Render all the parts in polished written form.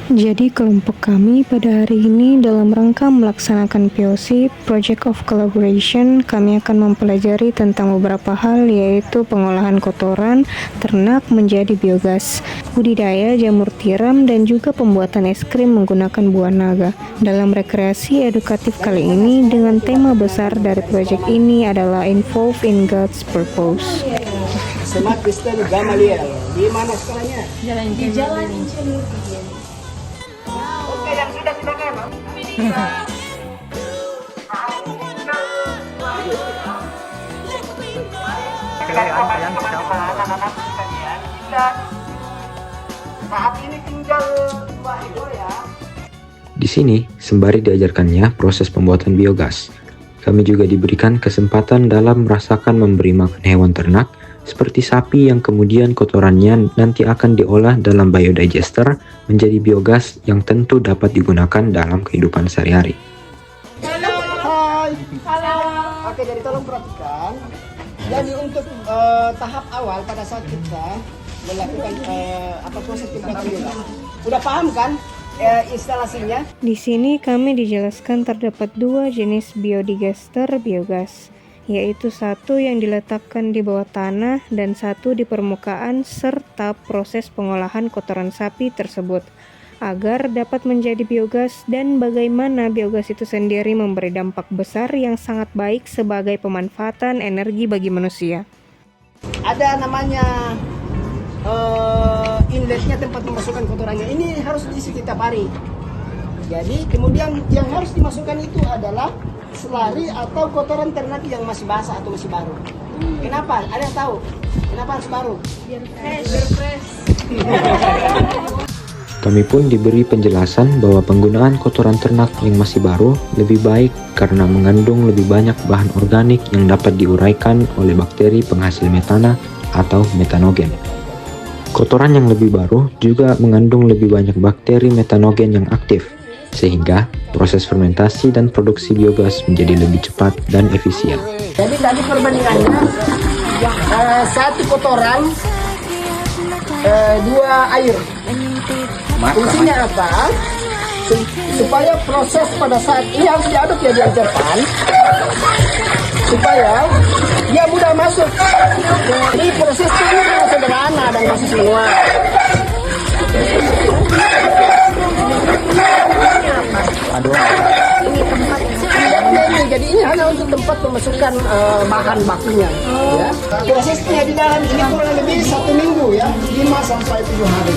Jadi kelompok kami pada hari ini dalam rangka melaksanakan POC, Project of Collaboration, kami akan mempelajari tentang beberapa hal yaitu pengolahan kotoran ternak menjadi biogas, budidaya jamur tiram dan juga pembuatan es krim menggunakan buah naga. Dalam rekreasi edukatif kali ini dengan tema besar dari proyek ini adalah Involved in God's Purpose. Semat Kristen Gamaliel. Di mana sekolahnya? Di Jalan Insinyur. Oke, yang sudah silakan. Saat ini tinggal 2 ekor ya. Di sini, sembari diajarkannya proses pembuatan biogas, kami juga diberikan kesempatan dalam merasakan memberi makan hewan ternak seperti sapi yang kemudian kotorannya nanti akan diolah dalam biodigester menjadi biogas yang tentu dapat digunakan dalam kehidupan sehari-hari. Hai. Halo. Oke, jadi tolong perhatikan. Jadi untuk tahap awal pada saat kita melakukan proses pembuatan biogas, udah paham kan instalasinya? Di sini kami dijelaskan terdapat 2 jenis biodigester biogas, yaitu satu yang diletakkan di bawah tanah dan satu di permukaan serta proses pengolahan kotoran sapi tersebut agar dapat menjadi biogas dan bagaimana biogas itu sendiri memberi dampak besar yang sangat baik sebagai pemanfaatan energi bagi manusia. Ada namanya inletnya, tempat memasukkan kotorannya. Ini harus diisi tiap hari. Jadi kemudian yang harus dimasukkan itu adalah selari atau kotoran ternak yang masih basah atau masih baru. Kenapa? Ada yang tahu? Kenapa harus baru? Biar fresh. Kami pun diberi penjelasan bahwa penggunaan kotoran ternak yang masih baru lebih baik karena mengandung lebih banyak bahan organik yang dapat diuraikan oleh bakteri penghasil metana atau metanogen. Kotoran yang lebih baru juga mengandung lebih banyak bakteri metanogen yang aktif, sehingga proses fermentasi dan produksi biogas menjadi lebih cepat dan efisien. Jadi tadi perbandingannya satu kotoran 2 air. Fungsinya apa? Supaya proses pada saat ini harus diaduk ya, diajarkan supaya dia mudah masuk. Jadi proses ini sangat sederhana dan masih manual. Jadi ini hanya untuk tempat pemasukan bahan bakunya. Ya. Prosesnya di dalam ini kurang lebih 1 minggu ya, 5 sampai 7 hari.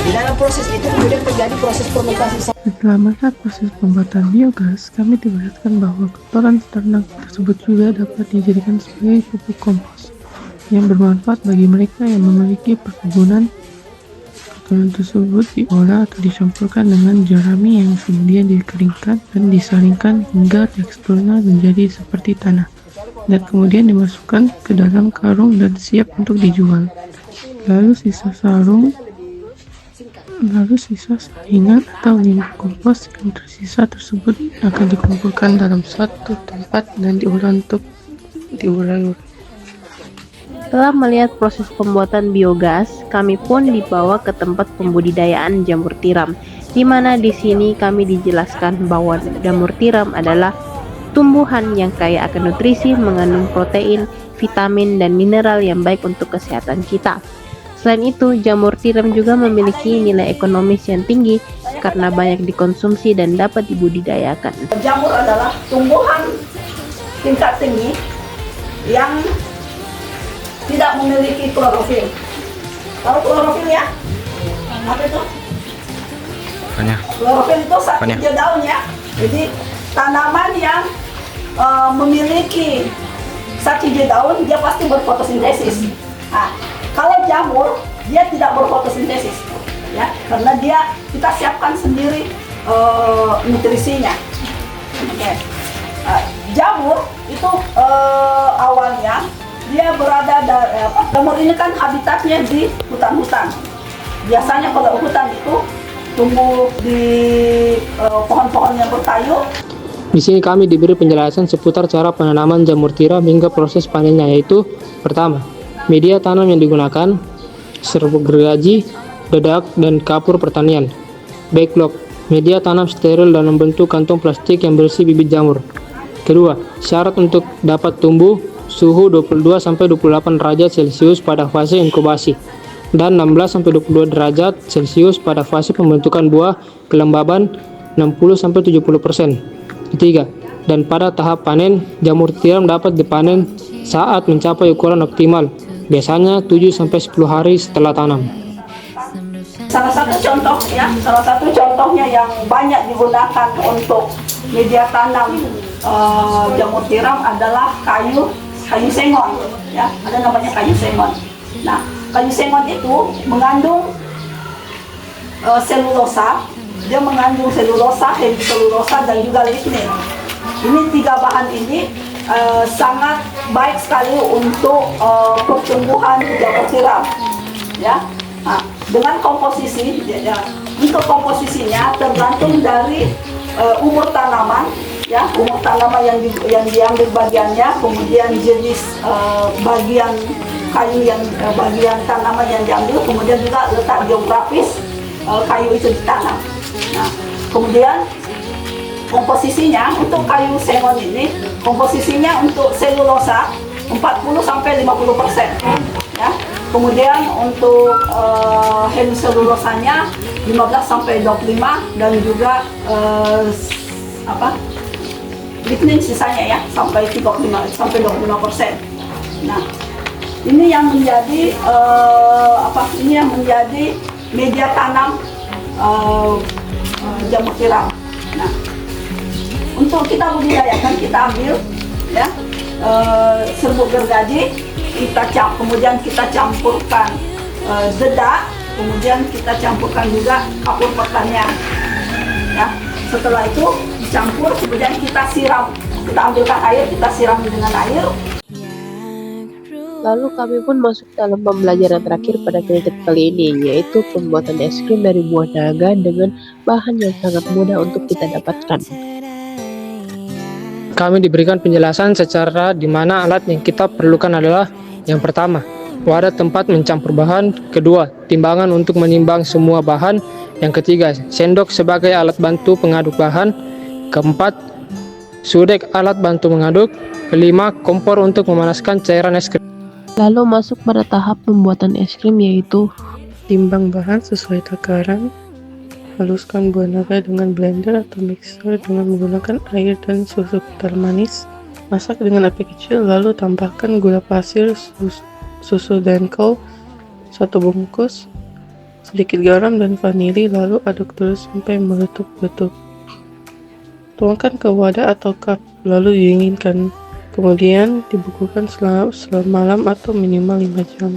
Di dalam proses itu kemudian terjadi proses fermentasi. Setelah masa proses pembuatan biogas, kami dijelaskan bahwa kotoran ternak tersebut juga dapat dijadikan sebagai pupuk kompos yang bermanfaat bagi mereka yang memiliki perkebunan. Kotoran tersebut diolah atau dicampurkan dengan jerami yang kemudian dikeringkan dan disaringkan hingga teksturnya menjadi seperti tanah, dan kemudian dimasukkan ke dalam karung dan siap untuk dijual. Lalu sisa saringan atau limbah kompos yang tersisa tersebut akan dikumpulkan dalam satu tempat dan diurai-urai. Setelah melihat proses pembuatan biogas, kami pun dibawa ke tempat pembudidayaan jamur tiram, di mana di sini kami dijelaskan bahwa jamur tiram adalah tumbuhan yang kaya akan nutrisi, mengandung protein, vitamin, dan mineral yang baik untuk kesehatan kita. Selain itu, jamur tiram juga memiliki nilai ekonomis yang tinggi karena banyak dikonsumsi dan dapat dibudidayakan. Jamur adalah tumbuhan tingkat tinggi yang tidak memiliki klorofil. Tahu klorofil ya? Apa itu? Klorofil itu saat hijau daunnya. Jadi tanaman yang memiliki saat hijau daun dia pasti berfotosintesis. Nah, kalau jamur dia tidak berfotosintesis, ya, karena kita siapkan sendiri nutrisinya. Oke. Jamur itu awalnya dia berada jamur ini kan habitatnya di hutan-hutan. Biasanya kalau hutan itu tumbuh di pohon-pohon yang berkayu. Di sini kami diberi penjelasan seputar cara penanaman jamur tiram hingga proses panennya, yaitu pertama, media tanam yang digunakan, serbuk gergaji, dedak, dan kapur pertanian. Backlog, media tanam steril dalam bentuk kantong plastik yang berisi bibit jamur. Kedua, syarat untuk dapat tumbuh, suhu 22-28 derajat Celcius pada fase inkubasi, dan 16-22 derajat Celcius pada fase pembentukan buah, kelembaban 60-70%. Ketiga, dan pada tahap panen, jamur tiram dapat dipanen saat mencapai ukuran optimal, biasanya 7-10 hari setelah tanam. Salah satu contohnya yang banyak digunakan untuk media tanam jamur tiram adalah kayu sengon, ya, ada namanya kayu sengon. Nah, kayu sengon itu mengandung selulosa, dia mengandung selulosa, hemiselulosa, dan juga lignin. Ini tiga bahan ini sangat baik sekali untuk pertumbuhan jamur tiram, ya. Nah, dengan komposisi, ya, untuk komposisinya tergantung dari umur tanaman, ya, umur tanaman yang diambil bagiannya, kemudian jenis bagian kayu bagian tanaman yang diambil, kemudian juga letak geografis kayu itu ditanam. Nah, kemudian komposisinya untuk kayu sengon ini, komposisinya untuk selulosa 40-50%, ya. Kemudian untuk hemiselulosanya 15-25, dan juga lignin sisanya, ya, sampai 25%. Nah, ini yang menjadi media tanam jamur tiram. Nah, untuk kita budidayakan, kita ambil, ya, serbuk gergaji, kemudian kita campurkan dedak, kemudian kita campurkan juga kapur pertanian, ya. Setelah itu dicampur, kemudian kita siram, kita ambilkan air, kita siram dengan air. Lalu kami pun masuk dalam pembelajaran terakhir pada kredit kali ini, yaitu pembuatan es krim dari buah naga dengan bahan yang sangat mudah untuk kita dapatkan. Kami diberikan penjelasan secara di mana alat yang kita perlukan adalah: yang pertama, wadah tempat mencampur bahan; kedua, timbangan untuk menimbang semua bahan; yang ketiga, sendok sebagai alat bantu pengaduk bahan; keempat, sudek alat bantu mengaduk; kelima, kompor untuk memanaskan cairan es krim. Lalu masuk pada tahap pembuatan es krim, yaitu Timbang bahan sesuai takaran. Haluskan buah naga dengan blender atau mixer dengan menggunakan air dan susu kental manis. Masak dengan api kecil, lalu tambahkan gula pasir, susu denko 1 bungkus, sedikit garam dan vanili, lalu aduk terus sampai meletup-letup. Tuangkan ke wadah atau cup, lalu dinginkan. Kemudian dibekukan selama malam atau minimal 5 jam.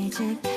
Check